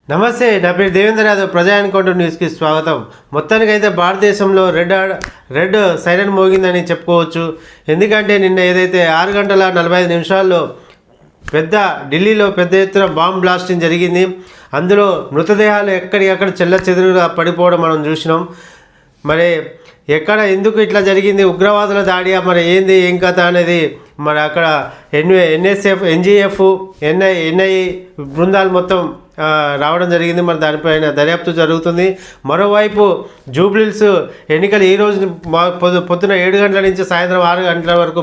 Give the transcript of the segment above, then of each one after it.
నమస్తే, నా పేరు దేవేంద్ర యాదవ్. ప్రజా ఎన్కౌంటర్ న్యూస్కి స్వాగతం. మొత్తానికైతే భారతదేశంలో రెడ్ సైరన్ మోగిందని చెప్పుకోవచ్చు. ఎందుకంటే నిన్న ఏదైతే 6 గంటల 45 నిమిషాల్లో ఢిల్లీలో పెద్ద ఎత్తున బాంబ్ బ్లాస్టింగ్ జరిగింది. అందులో మృతదేహాలు ఎక్కడికక్కడ చెల్లాచెదురుగా పడిపోవడం మనం చూసినాం. మరి ఎందుకు ఇట్లా జరిగింది, ఉగ్రవాదుల దాడియా, మరి ఏం కథ అనేది మరి అక్కడ ఎన్జిఎఫ్ ఎన్ఐ బృందాలు మొత్తం రావడం జరిగింది. మరి దానిపైన దర్యాప్తు జరుగుతుంది. మరోవైపు జూబ్లీహిల్స్ ఎన్నికలు ఈరోజు పొద్దున 7 గంటల నుంచి సాయంత్రం 6 గంటల వరకు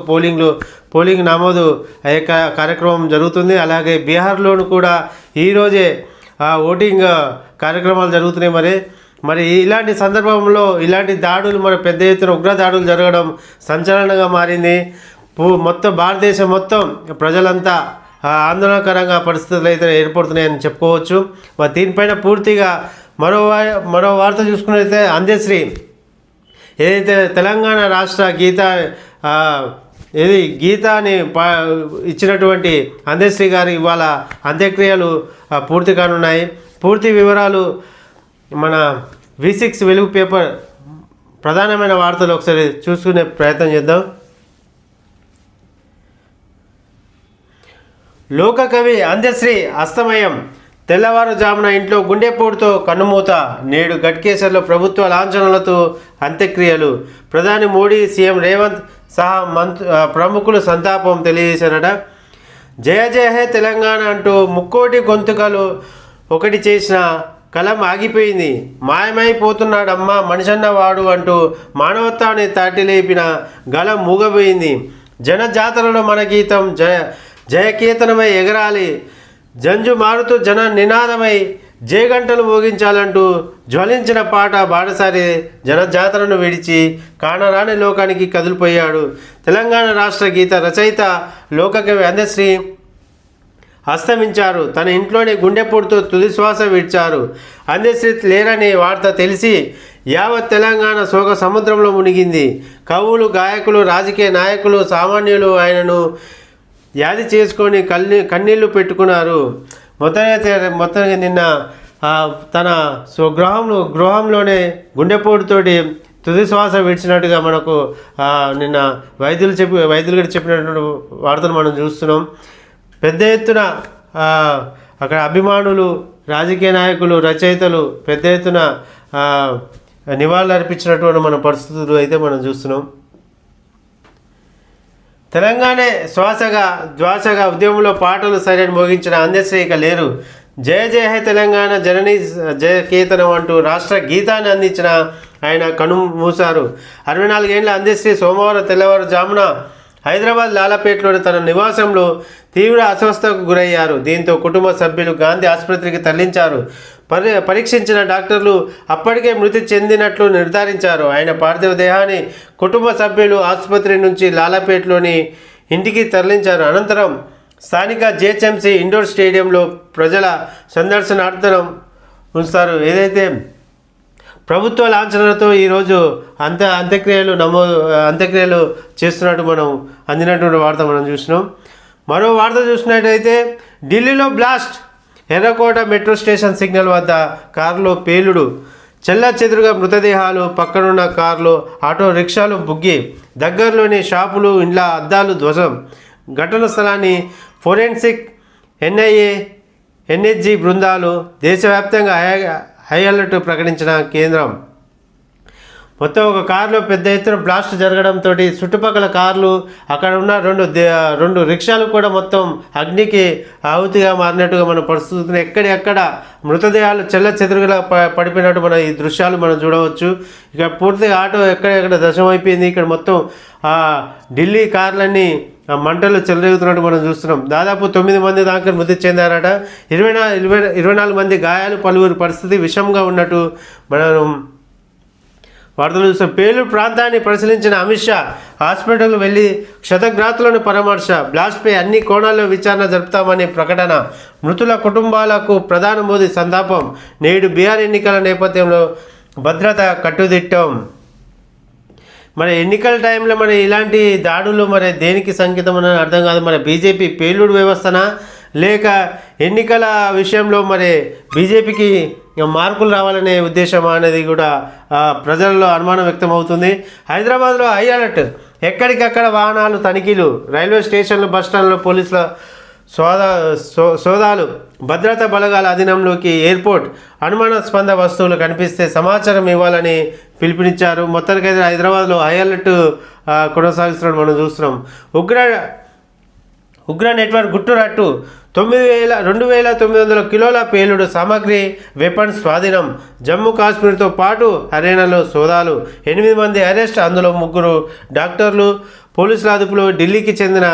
పోలింగ్ నమోదు అయ్యే కార్యక్రమం జరుగుతుంది. అలాగే బీహార్లోను కూడా ఈరోజే ఓటింగ్ కార్యక్రమాలు జరుగుతున్నాయి. మరి ఇలాంటి సందర్భంలో ఇలాంటి దాడులు, మరి పెద్ద ఎత్తున ఉగ్ర దాడులు జరగడం సంచలనంగా మారింది. మొత్తం భారతదేశం మొత్తం ప్రజలంతా ఆందోళనకరంగా పరిస్థితులు అయితే ఏర్పడుతున్నాయని చెప్పుకోవచ్చు. మరి దీనిపైన పూర్తిగా మరో వార్త చూసుకున్నట్లయితే అందశ్రీ ఏదైతే తెలంగాణ రాష్ట్ర గీతాని ఇచ్చినటువంటి అందశ్రీ గారు ఇవాళ అంత్యక్రియలు పూర్తి కానున్నాయి. పూర్తి వివరాలు మన V6 వెలుగు పేపర్ ప్రధానమైన వార్తలు ఒకసారి చూసుకునే ప్రయత్నం చేద్దాం. లోకకవి అందశ్రీ అస్తమయం. తెల్లవారుజామున ఇంట్లో గుండెపోటుతో కన్నుమూత. నేడు గట్కేసర్లో ప్రభుత్వ లాంఛనాలతో అంత్యక్రియలు. ప్రధాని మోడీ, సీఎం రేవంత్ సహా ప్రముఖులు సంతాపం తెలియజేశారట. జయ జయ హే తెలంగాణ అంటూ ముక్కోటి గొంతుకలు ఒకటి చేసిన కలం ఆగిపోయింది. మాయమైపోతున్నాడమ్మా మనిషన్నవాడు అంటూ మానవత్వాన్ని తాటిలేపిన గలం మూగపోయింది. జనజాతరలో మన గీతం జయకీర్తనమై ఎగరాలి. జంజు మారుతూ జన నినాదమై జయగంటలు మోగించాలంటూ జ్వలించిన పాట బాటసారి జనజాతరను విడిచి కానరాని లోకానికి కదిలిపోయాడు. తెలంగాణ రాష్ట్ర గీత రచయిత లోకకవి అందశ్రీ అస్తమించారు. తన ఇంట్లోనే గుండెపోటుతో తుదిశ్వాస విడిచారు. అందశ్రీ లేరనే వార్త తెలిసి యావత్ తెలంగాణ శోక సముద్రంలో మునిగింది. కవులు, గాయకులు, రాజకీయ నాయకులు, సామాన్యులు ఆయనను యాది చేసుకొని కన్నీళ్లు పెట్టుకున్నారు. మొత్తంగా నిన్న తన గృహంలోనే గుండెపోటుతోటి తుదిశ్వాస విడిచినట్టుగా మనకు నిన్న వైద్యులు కూడా చెప్పినటువంటి వార్తలు మనం చూస్తున్నాం. పెద్ద ఎత్తున అక్కడ అభిమానులు, రాజకీయ నాయకులు, రచయితలు పెద్ద ఎత్తున నివాళులు అర్పించినటువంటి మన పరిస్థితులు అయితే మనం చూస్తున్నాం. తెలంగాణ శ్వాసగా ఉద్యమంలో పాటలు సరైన మోగించిన అందశ్రీ ఇక లేరు. జయ జయ హే తెలంగాణ జననీ జయకేతనం అంటూ రాష్ట్ర గీతాన్ని అందించిన ఆయన కనుమూశారు. 64 ఏళ్ల అందశ్రీ సోమవారం తెల్లవారుజామున హైదరాబాద్ లాలాపేటలోని తన నివాసంలో తీవ్ర అస్వస్థతకు గురయ్యారు. దీంతో కుటుంబ సభ్యులు గాంధీ ఆసుపత్రికి తరలించారు. పరీక్షించిన డాక్టర్లు అప్పటికే మృతి చెందినట్లు నిర్ధారించారు. ఆయన పార్థివ దేహాన్ని కుటుంబ సభ్యులు ఆసుపత్రి నుంచి లాలాపేటలోని ఇంటికి తరలించారు. అనంతరం స్థానిక GHMC ఇండోర్ స్టేడియంలో ప్రజల సందర్శనార్థం ఉంచుతారు. ఏదైతే ప్రభుత్వ లాంఛనాలతో ఈరోజు అంత్యక్రియలు చేస్తున్నట్టు మనం అందినటువంటి వార్త మనం చూసినాం. మరో వార్త చూసినట్టయితే ఢిల్లీలో బ్లాస్ట్. ఎర్రకోట మెట్రో స్టేషన్ సిగ్నల్ వద్ద కారులో పేలుడు. చెల్లాచెదురుగా మృతదేహాలు. పక్కనున్న కార్లు, ఆటో రిక్షాలు బుగ్గి. దగ్గరలోని షాపులు, ఇండ్ల అద్దాలు ధ్వంసం. ఘటన స్థలాన్ని ఫోరెన్సిక్, NIA, NHG బృందాలు. దేశవ్యాప్తంగా హై అలర్ట్ ప్రకటించిన కేంద్రం. మొత్తం ఒక కారులో పెద్ద ఎత్తున బ్లాస్ట్ జరగడంతో చుట్టుపక్కల కార్లు, అక్కడ ఉన్న రెండు రిక్షాలు కూడా మొత్తం అగ్నికి ఆహుతిగా మారినట్టుగా మనం పరిస్థితులు. ఎక్కడెక్కడ మృతదేహాలు చెల్లాచెదురుగా పడిపోయినట్టు మన ఈ దృశ్యాలు మనం చూడవచ్చు. ఇక పూర్తిగా ఆటో ఎక్కడెక్కడ దశమైపోయింది. ఇక్కడ మొత్తం ఢిల్లీ కార్లన్నీ మంటలు చెలరేగుతున్నట్టు మనం చూస్తున్నాం. దాదాపు 9 మంది దాకా మృతి చెందారట. 24 మంది గాయాలు. పలువురు పరిస్థితి విషమంగా ఉన్నట్టు మనం వార్తలు చూస్తాం. పేలూరు ప్రాంతాన్ని పరిశీలించిన అమిత్ షా హాస్పిటల్కు వెళ్ళి క్షతగాత్రులను పరామర్శ. బ్లాస్ట్పై అన్ని కోణాల్లో విచారణ జరుపుతామని ప్రకటన. మృతుల కుటుంబాలకు ప్రధాని మోదీ సంతాపం. నేడు బీహార్ ఎన్నికల నేపథ్యంలో భద్రత కట్టుదిట్టం. మరి ఎన్నికల టైంలో మరి ఇలాంటి దాడులు మరి దేనికి సంకేతం అని అర్థం కాదు. మరి బీజేపీ పేలుడు వ్యవస్థన లేక ఎన్నికల విషయంలో మరి బీజేపీకి మార్పులు రావాలనే ఉద్దేశమా అనేది కూడా ప్రజల్లో అనుమానం వ్యక్తమవుతుంది. హైదరాబాద్లో హై అలర్ట్, ఎక్కడికక్కడ వాహనాలు తనిఖీలు, రైల్వే స్టేషన్లు, బస్టాండ్లో పోలీసుల సోదాలు, భద్రతా బలగాల అధీనంలోకి ఎయిర్పోర్ట్, అనుమానాస్పద వస్తువులు కనిపిస్తే సమాచారం ఇవ్వాలని పిలుపునిచ్చారు. మొత్తానికైతే హైదరాబాద్లో హై అలర్ట్ కొనసాగిస్తున్నాడు మనం చూస్తున్నాం. ఉగ్ర నెట్వర్క్ గుట్టురట్టు, 2,900 కిలోల పేలుడు సామాగ్రి, వెపన్స్ స్వాధీనం. జమ్మూ కాశ్మీర్తో పాటు హర్యానాలో సోదాలు, 8 మంది అరెస్ట్, అందులో 3 డాక్టర్లు. పోలీసుల అదుపులో ఢిల్లీకి చెందిన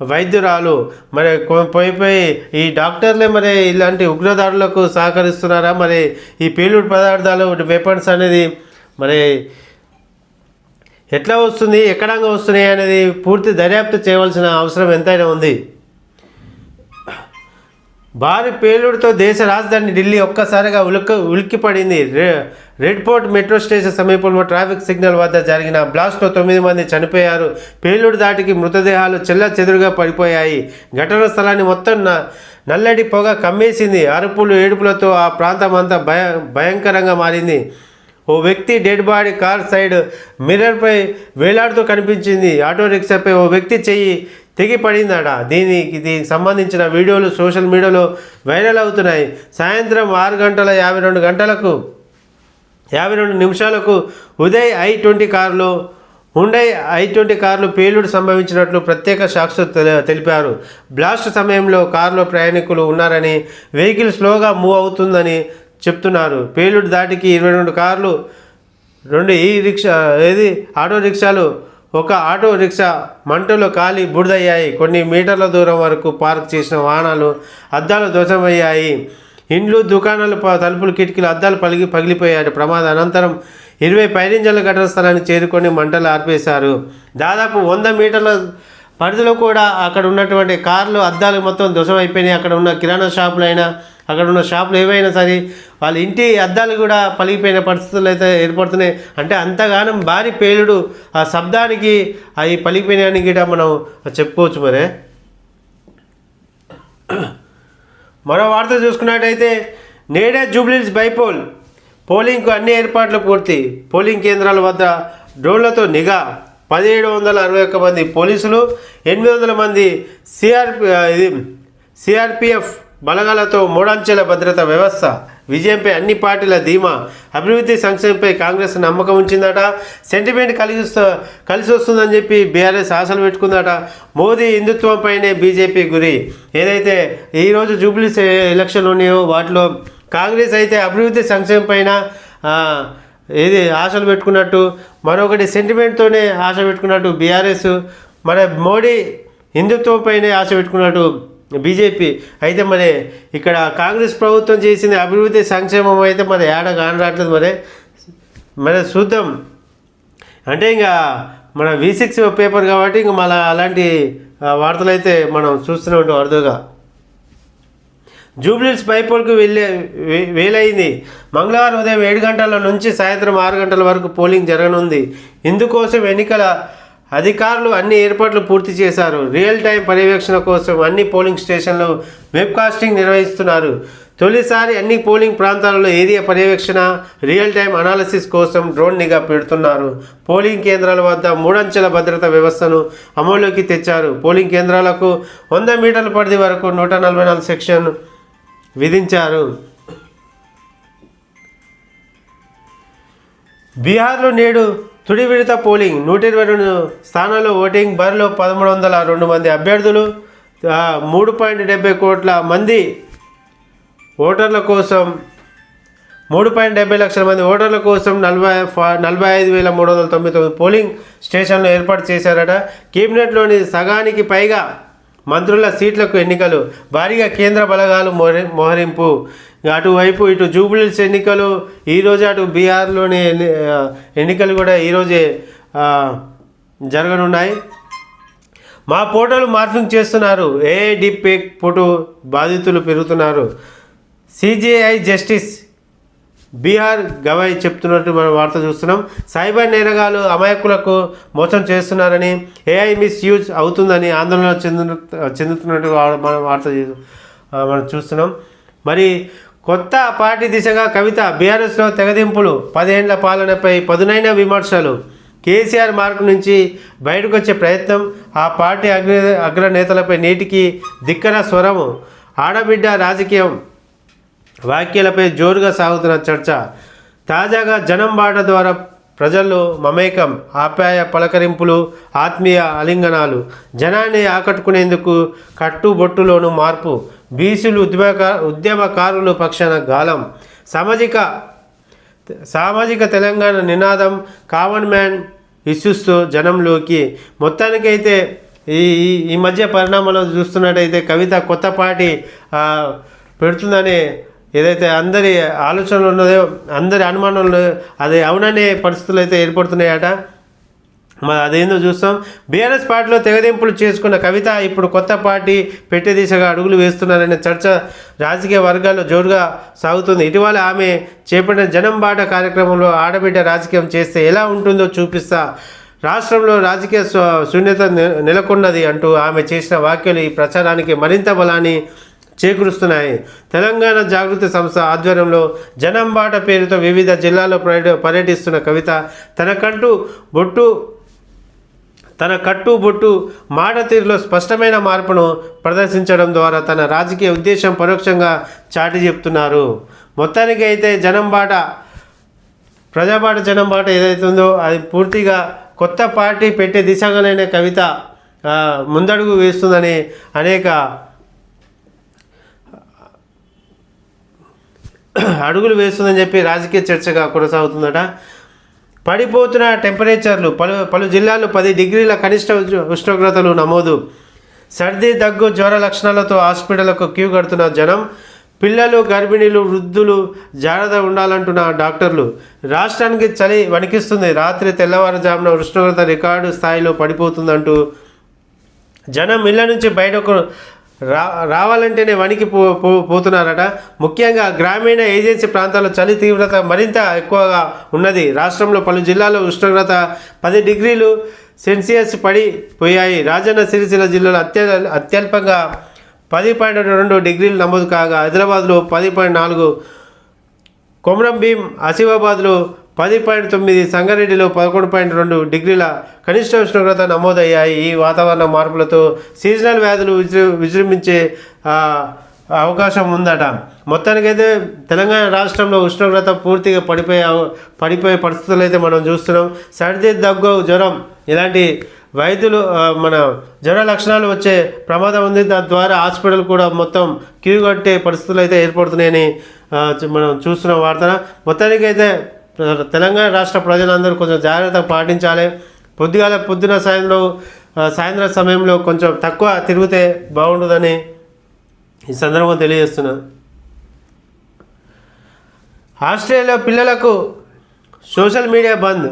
వైద్యురాలు. మరి పోయిపోయి ఈ డాక్టర్లే మరి ఇలాంటి ఉగ్రదాడులకు సహకరిస్తున్నారా? మరి ఈ పేలుడు పదార్థాలు, వెపన్స్ అనేది మరి ఎట్లా వస్తుంది, ఎక్కడంగా వస్తున్నాయి అనేది పూర్తి దర్యాప్తు చేయవలసిన అవసరం ఎంతైనా ఉంది. భారీ పేలుడుతో దేశ రాజధాని ఢిల్లీ ఒక్కసారిగా ఉలిక్కిపడింది. రెడ్ ఫోర్ట్ మెట్రో స్టేషన్ సమీపంలో ట్రాఫిక్ సిగ్నల్ వద్ద జరిగిన బ్లాస్ట్లో 9 మంది చనిపోయారు. పేలుడు దాటికి మృతదేహాలు చెల్లాచెదురుగా పడిపోయాయి. ఘటనా స్థలాన్ని మొత్తం నల్లటి పొగ కమ్మేసింది. అరుపులు, ఏడుపులతో ఆ ప్రాంతం అంతా భయంకరంగా మారింది. ఓ వ్యక్తి డెడ్ బాడీ కార్ సైడ్ మిర్రర్పై వేలాడుతూ కనిపించింది. ఆటో రిక్షాపై ఓ వ్యక్తి చెయ్యి తెగి పడిందట. దీనికి సంబంధించిన వీడియోలు సోషల్ మీడియాలో వైరల్ అవుతున్నాయి. సాయంత్రం 6:52 నిమిషాలకు ఉదయ్ హుండై i20 కారులో పేలుడు సంభవించినట్లు ప్రత్యేక సాక్షులు తెలిపారు. బ్లాస్ట్ సమయంలో కారులో ప్రయాణికులు ఉన్నారని, వెహికల్ స్లోగా మూవ్ అవుతుందని చెప్తున్నారు. పేలుడు దాటికి 22 కార్లు, 2 ఆటో రిక్షాలు, 1 ఆటో రిక్షా మంటలో కాలి బూడిదయ్యాయి. కొన్ని మీటర్ల దూరం వరకు పార్క్ చేసిన వాహనాలు అద్దాలు ధ్వంసమయ్యాయి. ఇండ్లు, దుకాణాలు, తలుపులు, కిటికీలు అద్దాలు పగిలిపోయాయి. ప్రమాదం అనంతరం 20 పైరింజన్ల ఘటన స్థలానికి చేరుకొని మంటలు ఆర్పేశారు. దాదాపు 100 మీటర్ల పరిధిలో కూడా అక్కడ ఉన్నటువంటి కార్లు అద్దాలు మొత్తం ధ్వంసం అయిపోయినాయి. అక్కడ ఉన్న కిరాణా షాపులైనా, అక్కడ ఉన్న షాపులు ఏవైనా సరే వాళ్ళ ఇంటి అద్దాలు కూడా పలిగిపోయిన పరిస్థితులు అయితే ఏర్పడుతున్నాయి. అంటే అంతగానం భారీ పేలుడు, ఆ శబ్దానికి అవి పలిగిపోయినాయని కూడా మనం చెప్పుకోవచ్చు. మరో వార్త చూసుకున్నట్టయితే నేడే జూబ్లీహిల్స్ బైపోల్ పోలింగ్కు అన్ని ఏర్పాట్లు పూర్తి. పోలింగ్ కేంద్రాల వద్ద డ్రోన్లతో నిఘా. 1761 మంది పోలీసులు, 800 మంది సిఆర్పిఎఫ్ బలగాలతో 3 అంచెల భద్రతా వ్యవస్థ. విజయంపై అన్ని పార్టీల ధీమా. అభివృద్ధి సంక్షేమంపై కాంగ్రెస్ నమ్మకం ఉంచిందట. సెంటిమెంట్ కలిసి వస్తుందని చెప్పి బీఆర్ఎస్ ఆశలు పెట్టుకుందట. మోదీ హిందుత్వంపైనే బీజేపీ గురి. ఏదైతే ఈరోజు జూబ్లీస్ ఎలక్షన్లు ఉన్నాయో వాటిలో కాంగ్రెస్ అయితే అభివృద్ధి సంక్షేమం పైన ఆశలు పెట్టుకున్నట్టు, మరొకటి సెంటిమెంట్తోనే ఆశ పెట్టుకున్నట్టు బీఆర్ఎస్, మన మోడీ హిందుత్వంపైనే ఆశ పెట్టుకున్నట్టు బీజేపీ. అయితే మరి ఇక్కడ కాంగ్రెస్ ప్రభుత్వం చేసింది అభివృద్ధి సంక్షేమం అయితే మరి ఏడ కానరాట్లేదు. మరి చూద్దాం. అంటే ఇంకా మన V6 పేపర్ కాబట్టి ఇంకా మళ్ళీ అలాంటి వార్తలు అయితే మనం చూస్తూనే ఉంటాం అరుదుగా. జూబ్లీహిల్స్ బైపోల్కు వేలైంది. మంగళవారం ఉదయం 7 గంటల నుంచి సాయంత్రం 6 గంటల వరకు పోలింగ్ జరగనుంది. ఇందుకోసం ఎన్నికల అధికారులు అన్ని ఏర్పాట్లు పూర్తి చేశారు. రియల్ టైం పర్యవేక్షణ కోసం అన్ని పోలింగ్ స్టేషన్లు వెబ్కాస్టింగ్ నిర్వహిస్తున్నారు. తొలిసారి అన్ని పోలింగ్ ప్రాంతాలలో ఏరియా పర్యవేక్షణ, రియల్ టైం అనాలిసిస్ కోసం డ్రోన్ నిఘా పెడుతున్నారు. పోలింగ్ కేంద్రాల వద్ద 3 అంచెల భద్రతా వ్యవస్థను అమల్లోకి తెచ్చారు. పోలింగ్ కేంద్రాలకు 100 మీటర్ల పరిధి వరకు 144 సెక్షన్ విధించారు. బీహార్లో నేడు తుడి విడత పోలింగ్. 122 స్థానాల్లో ఓటింగ్. బరిలో 1302 మంది అభ్యర్థులు. 3.70 కోట్ల మంది ఓటర్ల కోసం 3.70 లక్షల మంది ఓటర్ల కోసం 45,399 పోలింగ్ స్టేషన్లు ఏర్పాటు చేశారట. కేబినెట్లోని సగానికి పైగా మంత్రుల సీట్లకు ఎన్నికలు. భారీగా కేంద్ర బలగాలు మోహరింపు. అటువైపు ఇటు జూబ్లీహిల్స్ ఎన్నికలు ఈరోజు, అటు బీహార్లోని ఎన్నికలు కూడా ఈరోజే జరగనున్నాయి. మా ఫోటోలు మార్ఫింగ్ చేస్తున్నారు. డీప్ ఫేక్ ఫోటో బాధితులు పెరుగుతున్నారు. సిజేఐ జస్టిస్ బీహార్ గవాయ్ చెప్తున్నట్టు మనం వార్త చూస్తున్నాం. సైబర్ నేరగాలు అమాయకులకు మోసం చేస్తున్నారని, ఏఐ మిస్యూజ్ అవుతుందని ఆందోళన చెందుతున్నట్టు మనం వార్త మనం చూస్తున్నాం. మరి కొత్త పార్టీ దిశగా కవిత, బీఆర్ఎస్లో తెగదింపులు, 10 ఏళ్ల పాలనపై పదునైన విమర్శలు, కేసీఆర్ మార్కు నుంచి బయటకు వచ్చే ప్రయత్నం, ఆ పార్టీ అగ్రనేతలపై నేటికి ధిక్కర స్వరము, ఆడబిడ్డ రాజకీయం వ్యాఖ్యలపై జోరుగా సాగుతున్న చర్చ. తాజాగా జనం బాట ద్వారా ప్రజల్లో మమేకం, ఆప్యాయ పలకరింపులు, ఆత్మీయ ఆలింగనాలు, జనాన్ని ఆకట్టుకునేందుకు కట్టుబొట్టులోను మార్పు, బీసీలు ఉద్యమకారులు పక్షాన గాలం, సామాజిక తెలంగాణ నినాదం, కామన్ మ్యాన్ ఇష్యూస్తో జనంలోకి. మొత్తానికైతే ఈ మధ్య పరిణామాలు చూస్తున్నట్టయితే కవిత కొత్త పార్టీ పెడుతుందని ఏదైతే అందరి ఆలోచనలు ఉన్నదో, అందరి అనుమానాలు అది అవుననే పరిస్థితులు అయితే ఏర్పడుతున్నాయట. మరి అదేందో చూస్తాం. బీఆర్ఎస్ పార్టీలో తెగదింపులు చేసుకున్న కవిత ఇప్పుడు కొత్త పార్టీ పెట్టే దిశగా అడుగులు వేస్తున్నారనే చర్చ రాజకీయ వర్గాల్లో జోరుగా సాగుతుంది. ఇటీవల ఆమె చేపట్టిన జనం బాట కార్యక్రమంలో ఆడబిడ్డ రాజకీయం చేస్తే ఎలా ఉంటుందో చూపిస్తా, రాష్ట్రంలో రాజకీయ శూన్యత నెలకొన్నది అంటూ ఆమె చేసిన వ్యాఖ్యలు ఈ ప్రచారానికి మరింత బలాన్ని చేకూరుస్తున్నాయి. తెలంగాణ జాగృతి సంస్థ ఆధ్వర్యంలో జనం బాట పేరుతో వివిధ జిల్లాల్లో పర్యటిస్తున్న కవిత తన కట్టుబొట్టు మాట తీరులో స్పష్టమైన మార్పును ప్రదర్శించడం ద్వారా తన రాజకీయ ఉద్దేశం పరోక్షంగా చాటి చెప్తున్నారు. మొత్తానికి అయితే ప్రజాబాట జనం బాట ఏదైతుందో అది పూర్తిగా కొత్త పార్టీ పెట్టే దిశగానే కవిత ముందడుగు వేస్తుందని అనేక అడుగులు వేస్తుందని చెప్పి రాజకీయ చర్చగా కొనసాగుతుందట. పడిపోతున్న టెంపరేచర్లు, పలు జిల్లాల్లో 10 డిగ్రీల కనిష్ట ఉష్ణోగ్రతలు నమోదు. సర్ది, దగ్గు, జ్వర లక్షణాలతో హాస్పిటల్కు క్యూ కడుతున్న జనం, పిల్లలు, గర్భిణీలు, వృద్ధులు జాగ్రత్త ఉండాలంటున్న డాక్టర్లు. రాష్ట్రానికి చలి వణికిస్తుంది. రాత్రి తెల్లవారుజామున ఉష్ణోగ్రత రికార్డు స్థాయిలో పడిపోతుందంటూ జనం ఇళ్ల నుంచి బయటకు రావాలంటేనే వణికి పోతున్నారట. ముఖ్యంగా గ్రామీణ ఏజెన్సీ ప్రాంతాల్లో చలి తీవ్రత మరింత ఎక్కువగా ఉన్నది. రాష్ట్రంలో పలు జిల్లాల్లో ఉష్ణోగ్రత 10 డిగ్రీలు సెల్సియస్ పడిపోయాయి. రాజన్న సిరిసిల్ల జిల్లాలో అత్యల్పంగా 10.2 డిగ్రీలు నమోదు కాగా, హైదరాబాద్లో 10.4, కొమరంభీం, ఆసిఫాబాద్లో 10.9, సంగారెడ్డిలో 11.2 డిగ్రీల కనిష్ట ఉష్ణోగ్రత నమోదయ్యాయి. ఈ వాతావరణ మార్పులతో సీజనల్ వ్యాధులు విజృంభించే అవకాశం ఉందట. మొత్తానికైతే తెలంగాణ రాష్ట్రంలో ఉష్ణోగ్రత పూర్తిగా పడిపోయే పరిస్థితులు అయితే మనం చూస్తున్నాం. సర్ది, దగ్గు, జ్వరం ఇలాంటి వైద్యులు మన జ్వర లక్షణాలు వచ్చే ప్రమాదం ఉంది. దాని ద్వారా హాస్పిటల్ కూడా మొత్తం క్యూ కట్టే పరిస్థితులు అయితే ఏర్పడుతున్నాయని మనం చూస్తున్న వార్త. మొత్తానికైతే తెలంగాణ రాష్ట్ర ప్రజలందరూ కొంచెం జాగ్రత్త పాటించాలి. పొద్దున సాయంత్రం సమయంలో కొంచెం తక్కువ తిరిగితే బాగుంటుందని ఈ సందర్భంగా తెలియజేస్తున్నా. ఆస్ట్రేలియా పిల్లలకు సోషల్ మీడియా బంద్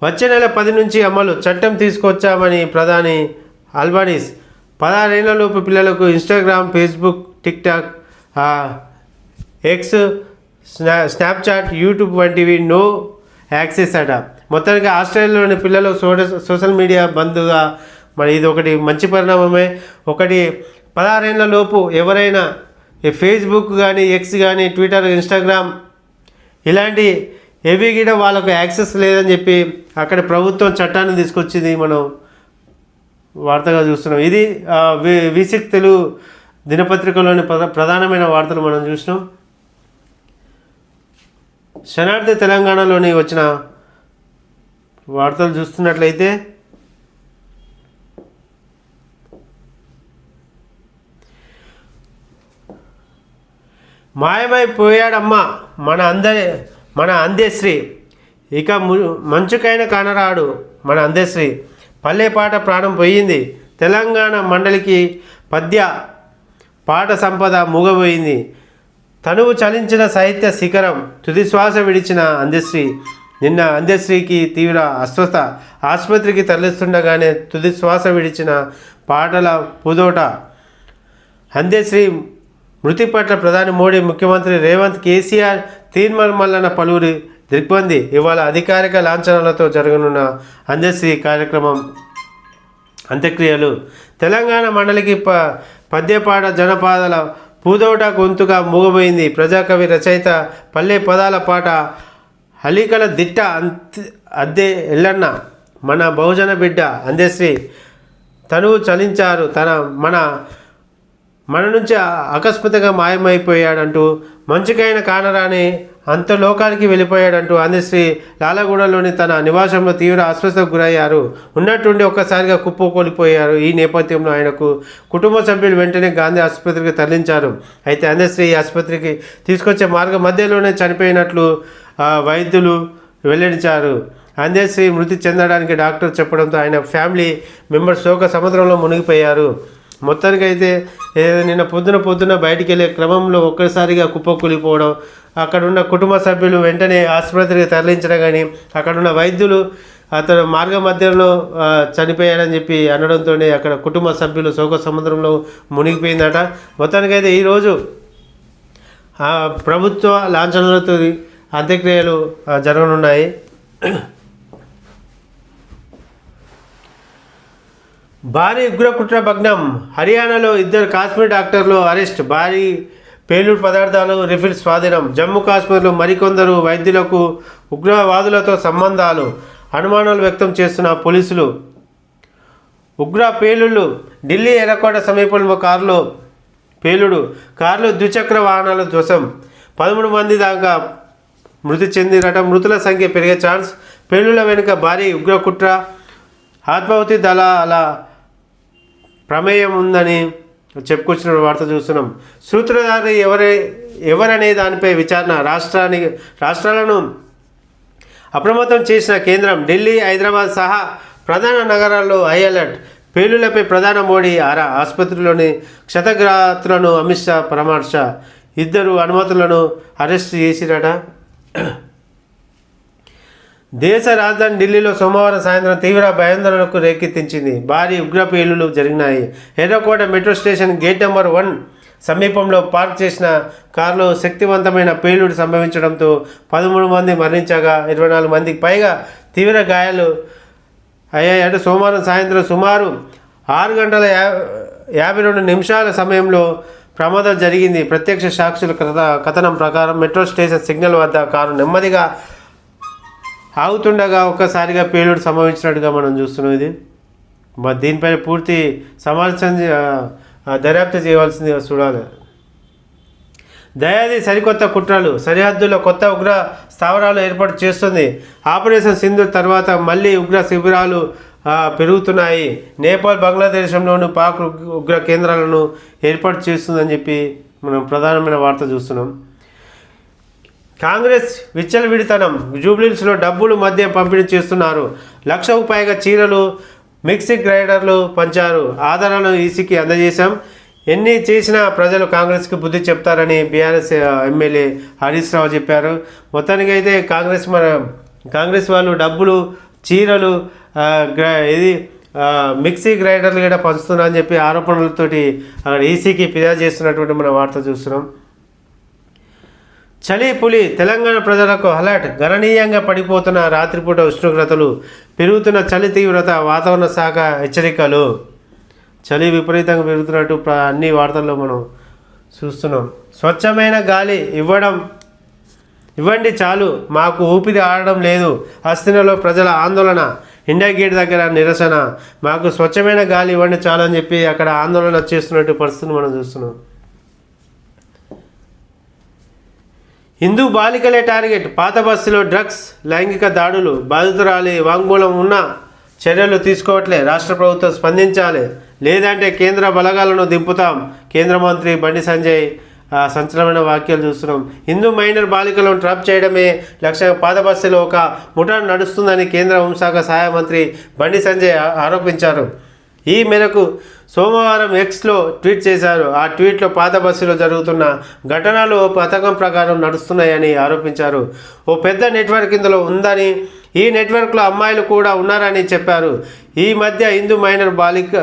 వచ్చే నెల 10 నుంచి అమలు, చట్టం తీసుకొచ్చామని ప్రధాని అల్బనీస్. 16 ఏళ్లలోపు పిల్లలకు Instagram, Facebook, TikTok, X, Snapchat, YouTube వంటివి నో యాక్సెస్ అట. మొత్తానికి ఆస్ట్రేలియాలోని పిల్లలు సోషల్ మీడియా బంద్గా మరి ఇది ఒకటి మంచి పరిణామమే. 16 ఏళ్లలోపు ఎవరైనా ఫేస్బుక్ కానీ, ఎక్స్ కానీ, ట్విట్టర్, ఇన్స్టాగ్రామ్ ఇలాంటి ఏవి కూడా వాళ్ళకు యాక్సెస్ లేదని చెప్పి అక్కడ ప్రభుత్వం చట్టాన్ని తీసుకొచ్చింది మనం వార్తగా చూస్తున్నాం. ఇది V6 తెలుగు దినపత్రికలోని ప్రధానమైన వార్తలు మనం చూసినాం. శనార్థి తెలంగాణలోని వచ్చిన వార్తలు చూస్తున్నట్లయితే మాయమైపోయాడమ్మా మన అందేశ్రీ, ఇక మంచుకైన కానరాడు మన అందేశ్రీ, పల్లెపాట ప్రాణం పోయింది. తెలంగాణ మండలికి పద్య పాట సంపద మూగబోయింది. తనువు చలించిన సాహిత్య శిఖరం, తుది శ్వాస విడిచిన అందశ్రీ. నిన్న అందశ్రీకి తీవ్ర అస్వస్థ, ఆసుపత్రికి తరలిస్తుండగానే తుది శ్వాస విడిచిన పాటల పుదోట. అందశ్రీ మృతి పట్ల ప్రధాని మోడీ, ముఖ్యమంత్రి రేవంత్, కేసీఆర్ తీర్మానం పలువురి దిగ్బంది. ఇవాళ అధికారిక లాంఛనాలతో జరగనున్న అంత్యశ్రీ కార్యక్రమం అంత్యక్రియలు. తెలంగాణ మండలికి పద్యపాట జనపాదల పూదోట గొంతుగా మూగబోయింది. ప్రజాకవి రచయిత పల్లె పదాల పాట హలీకల దిట్ట అద్దె ఎల్లన్న మన బహుజన బిడ్డ అంత్యశ్రీ తనువు చలించారు. మన నుంచి అకస్మాత్తుగా మాయమైపోయాడంటూ, మంచుకైన కానరాని అంత లోకానికి వెళ్ళిపోయాడంటూ అంత్యశ్రీ లాలగూడలోని తన నివాసంలో తీవ్ర అస్వస్థతకు గురయ్యారు. ఉన్నట్టుండి ఒక్కసారిగా కుప్పకూలిపోయారు. ఈ నేపథ్యంలో ఆయనకు కుటుంబ సభ్యులు వెంటనే గాంధీ ఆసుపత్రికి తరలించారు. అయితే అంత్యశ్రీ ఆసుపత్రికి తీసుకొచ్చే మార్గం మధ్యలోనే చనిపోయినట్లు వైద్యులు వెల్లడించారు. అంత్యశ్రీ మృతి చెందడానికి డాక్టర్ చెప్పడంతో ఆయన ఫ్యామిలీ మెంబర్స్ శోక సముద్రంలో మునిగిపోయారు. మొత్తానికైతే నిన్న పొద్దున బయటికి వెళ్ళే క్రమంలో ఒక్కసారిగా కుప్పకూలిపోవడం, అక్కడున్న కుటుంబ సభ్యులు వెంటనే ఆసుపత్రికి తరలించడం, కానీ అక్కడున్న వైద్యులు అతను మార్గ మధ్యలో చనిపోయాడని చెప్పి అనడంతోనే అక్కడ కుటుంబ సభ్యులు శోక సముద్రంలో మునిగిపోయిందట. మొత్తానికైతే ఈరోజు ప్రభుత్వ లాంఛనాలతో అంత్యక్రియలు జరగనున్నాయి. భారీ ఉగ్రకుట్ర భగ్నం. హర్యానాలో 2 కాశ్మీర్ డాక్టర్లు అరెస్ట్. భారీ పేలుడు పదార్థాలు రిఫిల్ స్వాధీనం. జమ్మూ కాశ్మీర్లో మరికొందరు వైద్యులకు ఉగ్రవాదులతో సంబంధాలు. అనుమానాలు వ్యక్తం చేస్తున్న పోలీసులు. ఉగ్ర పేలుళ్ళు. ఢిల్లీ ఎర్రకోట సమీపంలో కారులో పేలుడు. కారులో ద్విచక్ర వాహనాల ధ్వంసం. 13 మంది దాకా మృతి చెందిరట. మృతుల సంఖ్య పెరిగే ఛాన్స్. పేలుళ్ల వెనుక భారీ ఉగ్రకుట్ర, ఆత్మాహుతి దళాల ప్రమేయం ఉందని చెప్పుకొచ్చిన వార్త చూస్తున్నాం. సూత్రధారి ఎవరనే దానిపై విచారణ. రాష్ట్రాలను అప్రమత్తం చేసిన కేంద్రం. ఢిల్లీ, హైదరాబాద్ సహా ప్రధాన నగరాల్లో హై అలర్ట్. పేలుళ్లపై ప్రధాని మోడీ ఆరా. ఆసుపత్రిలోని క్షతగాత్రులను అమిత్ షా పరామర్శ. 2 అనుమతులను అరెస్ట్ చేసిరట. దేశ రాజధాని ఢిల్లీలో సోమవారం సాయంత్రం తీవ్ర భయాందోళనకు రేకెత్తించింది. భారీ ఉగ్ర పేలుళ్లు జరిగినాయి. ఎర్రకోట మెట్రో స్టేషన్ గేట్ నెంబర్ 1 సమీపంలో పార్క్ చేసిన కారులో శక్తివంతమైన పేలుడు సంభవించడంతో 13 మంది మరణించగా 24 మందికి పైగా తీవ్ర గాయాలు అయ్యాయట. సోమవారం సాయంత్రం సుమారు 6:52 సమయంలో ప్రమాదం జరిగింది. ప్రత్యక్ష సాక్షుల కథనం ప్రకారం మెట్రో స్టేషన్ సిగ్నల్ వద్ద కారు నెమ్మదిగా ఆగుతుండగా ఒక్కసారిగా పేలుడు సంభవించినట్టుగా మనం చూస్తున్నాం. ఇది దీనిపైన పూర్తి సమాచారం దర్యాప్తు చేయవలసింది చూడాలి. దయాది సరికొత్త కుట్రలు. సరిహద్దుల్లో కొత్త ఉగ్ర స్థావరాలు ఏర్పాటు చేస్తుంది. ఆపరేషన్ సింధూర్ తర్వాత మళ్ళీ ఉగ్ర శిబిరాలు పెరుగుతున్నాయి. నేపాల్, బంగ్లాదేశంలోనూ పాక్ ఉగ్ర కేంద్రాలను ఏర్పాటు చేస్తుందని చెప్పి మనం ప్రధానమైన వార్త చూస్తున్నాం. కాంగ్రెస్ విచ్చలవిడితనం. జూబ్లీహిల్స్లో డబ్బులు మద్యం పంపిణీ చేస్తున్నారు. 1,00,000కు పైగా చీరలు, మిక్సీ గ్రైండర్లు పంచారు. ఆధారాలను ఈసీకి అందజేశాం. ఎన్ని చేసినా ప్రజలు కాంగ్రెస్కి బుద్ధి చెప్తారని బీఆర్ఎస్ ఎమ్మెల్యే హరీష్ రావు చెప్పారు. మొత్తానికి అయితే కాంగ్రెస్ వాళ్ళు డబ్బులు, చీరలు, మిక్సీ గ్రైండర్లు కూడా పంచుతున్నారని చెప్పి ఆరోపణలతోటి అక్కడ ఈసీకి ఫిర్యాదు చేస్తున్నటువంటి మన వార్త చూస్తున్నాం. చలి పులి. తెలంగాణ ప్రజలకు అలర్ట్. గణనీయంగా పడిపోతున్న రాత్రిపూట ఉష్ణోగ్రతలు, పెరుగుతున్న చలి తీవ్రత. వాతావరణ శాఖ హెచ్చరికలు. చలి విపరీతంగా పెరుగుతున్నట్టు అన్ని వార్తల్లో మనం చూస్తున్నాం. స్వచ్ఛమైన గాలి ఇవ్వండి చాలు, మాకు ఊపిరి ఆడడం లేదు. హస్తినలో ప్రజల ఆందోళన. ఇండియా గేట్ దగ్గర నిరసన. మాకు స్వచ్ఛమైన గాలి ఇవ్వండి చాలు అని చెప్పి అక్కడ ఆందోళన చేస్తున్నట్టు పరిస్థితిని మనం చూస్తున్నాం. హిందూ బాలికలే టార్గెట్. పాత బస్సులో డ్రగ్స్, లైంగిక దాడులు. బాధితురాలి వాంగ్మూలం ఉన్న చర్యలు తీసుకోవట్లే. రాష్ట్ర ప్రభుత్వం స్పందించాలి, లేదంటే కేంద్ర బలగాలను దింపుతాం. కేంద్ర మంత్రి బండి సంజయ్ సంచలనమైన వాక్యాలు చూస్తున్నాం. హిందూ మైనర్ బాలికలను ట్రాప్ చేయడమే లక్ష్యంగా పాత బస్సులో ఒక ముఠా నడుస్తుందని కేంద్ర హోంశాఖ సహాయ మంత్రి బండి సంజయ్ ఆరోపించారు. ఈ మేరకు సోమవారం ఎక్స్లో ట్వీట్ చేశారు. ఆ ట్వీట్లో పాత బస్సులో జరుగుతున్న ఘటనలు ఓ పథకం ప్రకారం నడుస్తున్నాయని ఆరోపించారు. ఓ పెద్ద నెట్వర్క్ ఇందులో ఉందని, ఈ నెట్వర్క్లో అమ్మాయిలు కూడా ఉన్నారని చెప్పారు. ఈ మధ్య హిందూ మైనర్ బాలిక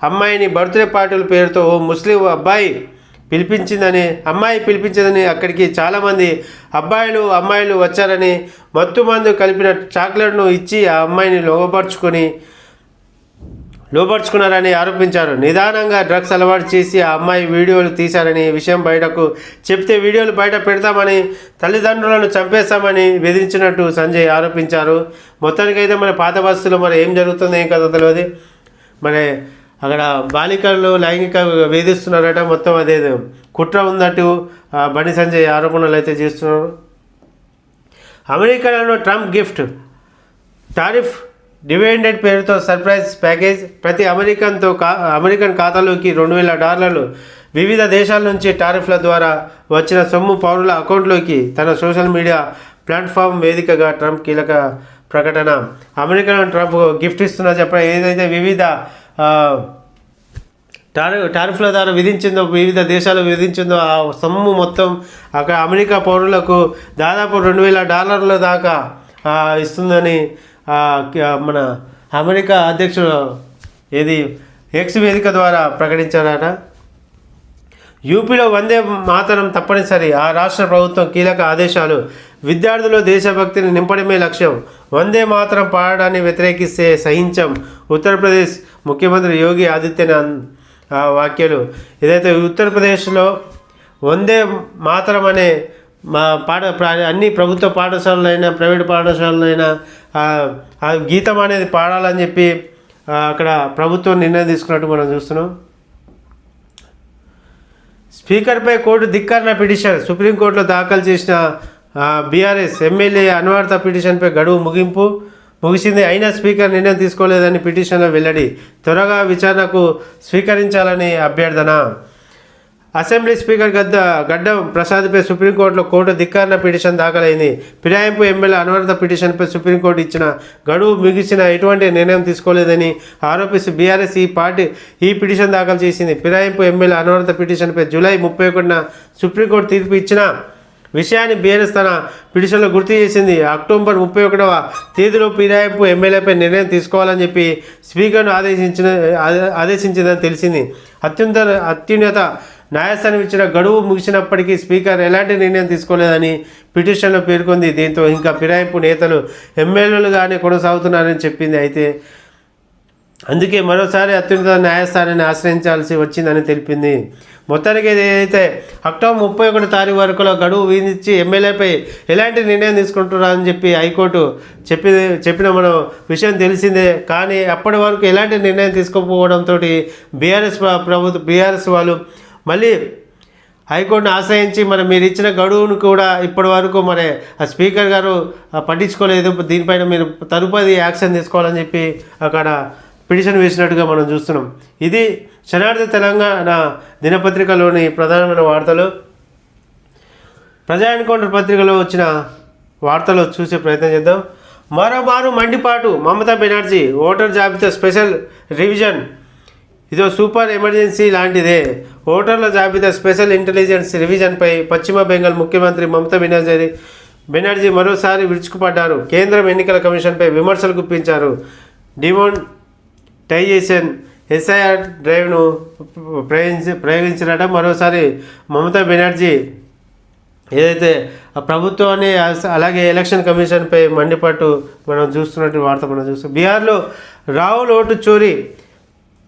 అమ్మాయిని బర్త్డే పార్టీల పేరుతో ఓ ముస్లిం అబ్బాయి అమ్మాయి పిలిపించిందని అక్కడికి చాలామంది అమ్మాయిలు వచ్చారని మత్తు మందు కలిపిన చాక్లెట్ను ఇచ్చి ఆ అమ్మాయిని లోపరుచుకున్నారని ఆరోపించారు. నిదానంగా డ్రగ్స్ అలవాటు చేసి ఆ అమ్మాయి వీడియోలు తీశారని, విషయం బయటకు చెప్తే వీడియోలు బయట పెడతామని, తల్లిదండ్రులను చంపేస్తామని బెదిరించినట్టు సంజయ్ ఆరోపించారు. మొత్తానికైతే మన పాత బస్సులో ఏం జరుగుతుందో ఏం కథ తెలియదు. అక్కడ బాలికలు లైంగిక వేధిస్తున్నారట. మొత్తం అదే కుట్ర ఉందట్టు బండి సంజయ్ ఆరోపణలు అయితే చేస్తున్నారు. అమెరికాలో ట్రంప్ గిఫ్ట్ టారిఫ్ డివిడెండ్ పేరుతో సర్ప్రైజ్ ప్యాకేజ్. ప్రతి అమెరికన్ ఖాతాలోకి $2,000 వివిధ దేశాల నుంచి టారిఫ్ల ద్వారా వచ్చిన సొమ్ము పౌరుల అకౌంట్లోకి. తన సోషల్ మీడియా ప్లాట్ఫామ్ వేదికగా ట్రంప్ కీలక ప్రకటన. అమెరికన్ ట్రంప్ గిఫ్ట్ ఇస్తున్నా చెప్పడం ఏదైతే వివిధ టారిఫ్ల ద్వారా వివిధ దేశాలు విధించిందో ఆ సొమ్ము మొత్తం అక్కడ అమెరికా పౌరులకు దాదాపు $2,000 దాకా ఇస్తుందని మన అమెరికా అధ్యక్షుడు ఎక్స్ వేదిక ద్వారా ప్రకటించారట. యూపీలో వందే మాతరం తప్పనిసరి. ఆ రాష్ట్ర ప్రభుత్వం కీలక ఆదేశాలు. విద్యార్థులు దేశభక్తిని నింపడమే లక్ష్యం. వందే మాతరం పాడడాన్ని వ్యతిరేకిస్తే సహించం. ఉత్తరప్రదేశ్ ముఖ్యమంత్రి యోగి ఆదిత్యనాథ్ వ్యాఖ్యలు. ఏదైతే ఉత్తరప్రదేశ్లో వందే మాతరం అనే అన్ని ప్రభుత్వ పాఠశాలలైనా ప్రైవేట్ పాఠశాలలైనా ఆ గీతం అనేది పాడాలని చెప్పి అక్కడ ప్రభుత్వం నిర్ణయం తీసుకున్నట్టు మనం చూస్తున్నాం. స్పీకర్పై కోర్టు ధిక్కరణ పిటిషన్. సుప్రీంకోర్టులో దాఖలు చేసిన బీఆర్ఎస్ ఎమ్మెల్యే అన్వర్థ పిటిషన్పై గడువు ముగిసింది. అయినా స్పీకర్ నిర్ణయం తీసుకోలేదని పిటిషన్లో వెల్లడి. త్వరగా విచారణకు స్వీకరించాలని అభ్యర్థన. అసెంబ్లీ స్పీకర్ గడ్డం ప్రసాద్పై సుప్రీంకోర్టులో కోర్టు ధిక్కరణ పిటిషన్ దాఖలైంది. ఫిరాయింపు ఎమ్మెల్యే అన్వర్థ పిటిషన్పై సుప్రీంకోర్టు ఇచ్చిన గడువు ముగిసిన ఎటువంటి నిర్ణయం తీసుకోలేదని ఆరోపిస్తూ బీఆర్ఎస్ ఈ పిటిషన్ దాఖలు చేసింది. ఫిరాయింపు ఎమ్మెల్యే అన్వర్థ పిటిషన్పై జూలై 31న సుప్రీంకోర్టు తీర్పు ఇచ్చిన విషయాన్ని బీఆర్ఎస్ తన పిటిషన్లో గుర్తు చేసింది. అక్టోబర్ 31వ తేదీలో ఫిరాయింపు ఎమ్మెల్యేపై నిర్ణయం తీసుకోవాలని చెప్పి స్పీకర్ను ఆదేశించిందని తెలిసింది. అత్యున్నత న్యాయస్థానం ఇచ్చిన గడువు ముగిసినప్పటికీ స్పీకర్ ఎలాంటి నిర్ణయం తీసుకోలేదని పిటిషన్లో పేర్కొంది. దీంతో ఇంకా ఫిరాయింపు నేతలు ఎమ్మెల్యేలుగానే కొనసాగుతున్నారని చెప్పింది. అయితే అందుకే మరోసారి అత్యున్నత న్యాయస్థానాన్ని ఆశ్రయించాల్సి వచ్చిందని తెలిపింది. మొత్తానికి ఏదైతే అక్టోబర్ 31 తారీఖు వరకులో గడువు విధించి ఎమ్మెల్యేపై ఎలాంటి నిర్ణయం తీసుకుంటున్నారని చెప్పి హైకోర్టు చెప్పిన మనం విషయం తెలిసిందే. కానీ అప్పటి వరకు ఎలాంటి నిర్ణయం తీసుకోకపోవడంతో బీఆర్ఎస్ వాళ్ళు మళ్ళీ హైకోర్టును ఆశ్రయించి మీరు ఇచ్చిన గడువును కూడా ఇప్పటి వరకు ఆ స్పీకర్ గారు పట్టించుకోలేదు. దీనిపైన మీరు తదుపరి యాక్షన్ తీసుకోవాలని చెప్పి అక్కడ పిటిషన్ వేసినట్టుగా మనం చూస్తున్నాం. ఇది శనార్థ తెలంగాణ దినపత్రికలోని ప్రధానమైన వార్తలు. ప్రజా ఎన్కౌంటర్ పత్రికలో వచ్చిన వార్తలు చూసే ప్రయత్నం చేద్దాం. మరోమారు మండిపాటు మమతా బెనర్జీ. ఓటర్ జాబితా స్పెషల్ రివిజన్. ఇదో సూపర్ ఎమర్జెన్సీ లాంటిదే. ఓటర్ల జాబితా స్పెషల్ ఇంటెలిజెన్స్ రివిజన్పై పశ్చిమ బెంగాల్ ముఖ్యమంత్రి మమతా బెనర్జీ మరోసారి విరుచుకుపడ్డారు. కేంద్రం ఎన్నికల కమిషన్పై విమర్శలు గుప్పించారు. డిమోనిటైజేషన్ ఎస్ఐఆర్ డ్రైవ్ను ప్రయోగించినట. మరోసారి మమతా బెనర్జీ ఏదైతే ప్రభుత్వాన్ని అలాగే ఎలక్షన్ కమిషన్పై మండిపట్టు మనం చూస్తున్నట్టు వార్త మనం చూస్తాం. బీహార్లో రాహుల్ ఓటు చోరీ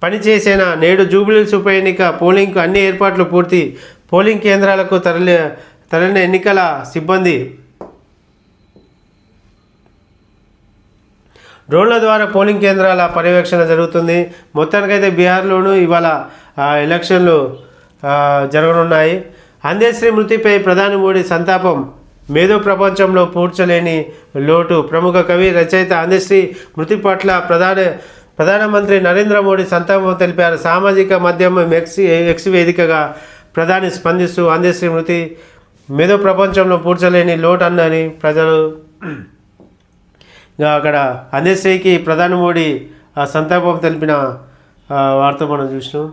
పనిచేసేనా. నేడు జూబ్లీహిల్స్ ఉప ఎన్నిక పోలింగ్కు అన్ని ఏర్పాట్లు పూర్తి. పోలింగ్ కేంద్రాలకు తరలిన ఎన్నికల సిబ్బంది. డ్రోన్ల ద్వారా పోలింగ్ కేంద్రాల పర్యవేక్షణ జరుగుతుంది. మొత్తానికైతే బీహార్లోనూ ఇవాళ ఎలక్షన్లు జరగనున్నాయి. అందేశ్రీ మృతిపై ప్రధాని మోడీ సంతాపం. మేధో ప్రపంచంలో పూడ్చలేని లోటు. ప్రముఖ కవి రచయిత అందేశ్రీ మృతి పట్ల ప్రధానమంత్రి నరేంద్ర మోడీ సంతాపం తెలిపారు. సామాజిక మాధ్యమం ఎక్స్ వేదికగా ప్రధాని స్పందిస్తూ అందేశ్రీ మృతి మేధో ప్రపంచంలో పూడ్చలేని లోటు అన్నని ప్రజలు అక్కడ అందేశ్రీకి ప్రధాని మోడీ సంతాపం తెలిపిన వార్త మనం చూసినాం.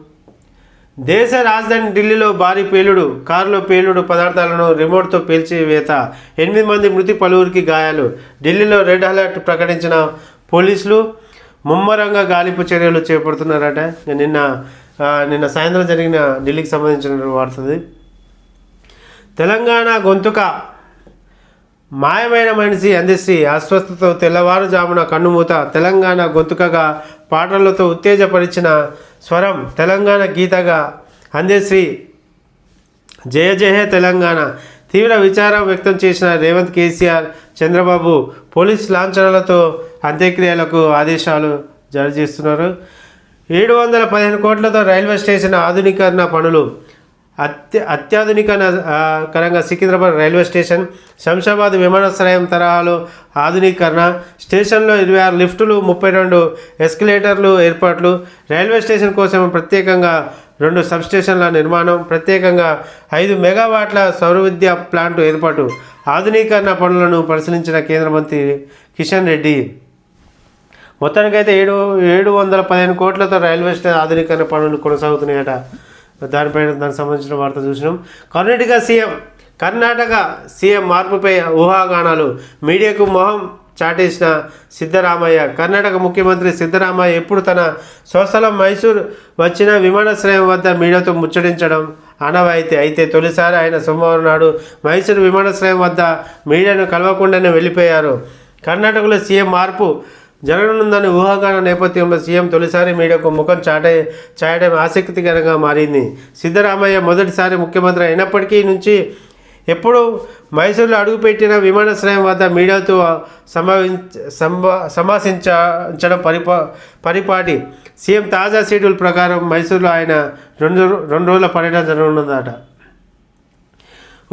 దేశ రాజధాని ఢిల్లీలో భారీ పేలుడు. కారులో పేలుడు పదార్థాలను రిమోట్తో పేల్చివేత. 8 మంది మృతి, పలువురికి గాయాలు. ఢిల్లీలో రెడ్ అలర్ట్ ప్రకటించిన పోలీసులు ముమ్మరంగా గాలింపు చర్యలు చేపడుతున్నారట. నిన్న నిన్న సాయంత్రం జరిగిన ఢిల్లీకి సంబంధించిన వార్తది. తెలంగాణ గొంతుక మాయమైన మనిషి అందశ్రీ అస్వస్థతతో తెల్లవారుజామున కన్నుమూత. తెలంగాణ గొంతుకగా పాటలతో ఉత్తేజపరిచిన స్వరం తెలంగాణ గీతగా అందశ్రీ. జయ జయ తెలంగాణ. తీవ్ర విచారం వ్యక్తం చేసిన రేవంత్, కేసీఆర్, చంద్రబాబు పోలీస్ లాంఛనాలతో అంత్యక్రియలకు ఆదేశాలు జారీ చేస్తున్నారు. 715 కోట్లతో రైల్వే స్టేషన్ ఆధునీకరణ పనులు. అత్యాధునికరంగా సికింద్రాబాద్ రైల్వే స్టేషన్, శంషాబాద్ విమానాశ్రయం తరహాలో ఆధునీకరణ. స్టేషన్లో 26 లిఫ్టులు, 32 ఎస్కలేటర్లు ఏర్పాట్లు. రైల్వే స్టేషన్ కోసం ప్రత్యేకంగా 2 సబ్స్టేషన్ల నిర్మాణం. ప్రత్యేకంగా 5 మెగావాట్ల సౌరవిద్య ప్లాంట్ ఏర్పాటు. ఆధునీకరణ పనులను పరిశీలించిన కేంద్ర మంత్రి కిషన్ రెడ్డి. మొత్తానికైతే 715 కోట్లతో రైల్వే స్టేషన్ ఆధునీకరణ పనులు కొనసాగుతున్నాయట. దానికి సంబంధించిన వార్త చూసినాం. కర్ణాటక సీఎం మార్పుపై ఊహాగానాలు. మీడియాకు మొహం చాటేసిన సిద్ధరామయ్య. కర్ణాటక ముఖ్యమంత్రి సిద్ధరామయ్య ఎప్పుడు తన స్వస్థలం మైసూర్ వచ్చిన విమానాశ్రయం వద్ద మీడియాతో ముచ్చటించడం ఆనవాయితీ. అయితే తొలిసారి ఆయన సోమవారం నాడు మైసూరు విమానాశ్రయం వద్ద మీడియాను కలవకుండానే వెళ్ళిపోయారు. కర్ణాటకలో సీఎం మార్పు జరగనుందని ఊహాగాన నేపథ్యంలో సీఎం తొలిసారి మీడియాకు ముఖం చాయడం ఆసక్తికరంగా మారింది. సిద్ధరామయ్య మొదటిసారి ముఖ్యమంత్రి అయినప్పటికీ నుంచి ఎప్పుడు మైసూరులో అడుగుపెట్టిన విమానాశ్రయం వద్ద మీడియాతో సంభాషించడం పరిపాటి. సీఎం తాజా షెడ్యూల్ ప్రకారం మైసూరులో ఆయన 2 రోజుల పర్యటన జరగనున్నదట.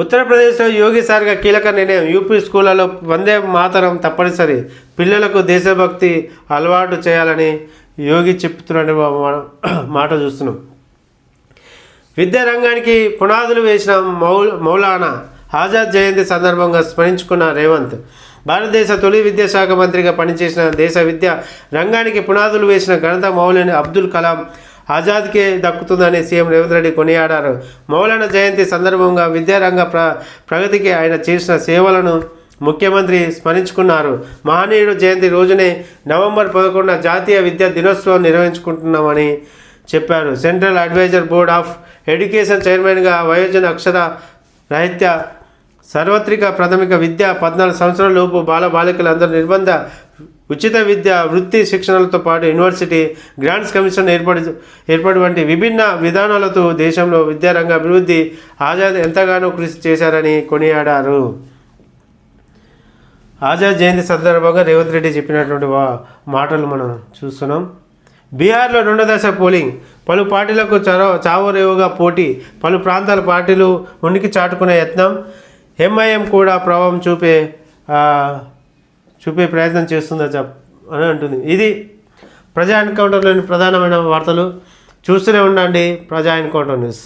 ఉత్తరప్రదేశ్లో యోగి సర్కార్ కీలక నిర్ణయం. యూపీ స్కూళ్లలో వందే మాతరం తప్పనిసరి. పిల్లలకు దేశభక్తి అలవాటు చేయాలని యోగి చెప్తున్న మాట చూస్తున్నాం. విద్యారంగానికి పునాదులు వేసిన మౌలానా ఆజాద్ జయంతి సందర్భంగా స్మరించుకున్న రేవంత్. భారతదేశ తొలి విద్యాశాఖ మంత్రిగా పనిచేసిన, దేశ విద్యా రంగానికి పునాదులు వేసిన ఘనత మౌలానా అబ్దుల్ కలాం ఆజాద్కే దక్కుతుందని సీఎం రేవంత్ రెడ్డి కొనియాడారు. మౌలానా జయంతి సందర్భంగా విద్యారంగ ప్రగతికి ఆయన చేసిన సేవలను ముఖ్యమంత్రి స్మరించుకున్నారు. మహనీయుడు జయంతి రోజునే నవంబర్ 11న జాతీయ విద్యా దినోత్సవం నిర్వహించుకుంటున్నామని చెప్పారు. Central adviser board of education చైర్మన్గా వయోజన అక్షర రాహిత్య సార్వత్రిక ప్రాథమిక విద్య 14 సంవత్సరాల లోపు బాలబాలికలందరూ నిర్బంధ ఉచిత విద్య వృత్తి శిక్షణలతో పాటు యూనివర్సిటీ గ్రాంట్స్ కమిషన్ ఏర్పాటు వంటి విభిన్న విధానాలతో దేశంలో విద్యారంగ అభివృద్ధి ఆజాద్ ఎంతగానో కృషి చేశారని కొనియాడారు. ఆజాద్ జయంతి సందర్భంగా రేవంత్ రెడ్డి చెప్పినటువంటి మాటలు మనం చూస్తున్నాం. బీహార్లో 2వ దశ పోలింగ్. పలు పార్టీలకు చావోరేవుగా పోటీ. పలు ప్రాంతాల పార్టీలు ఉనికి చాటుకునే యత్నం. ఎంఐఎం కూడా ప్రభావం చూపే ప్రయత్నం చేస్తుందని అంటుంది. ఇది ప్రజా ఎన్కౌంటర్లోని ప్రధానమైన వార్తలు. చూస్తూనే ఉండండి ప్రజా ఎన్కౌంటర్ న్యూస్.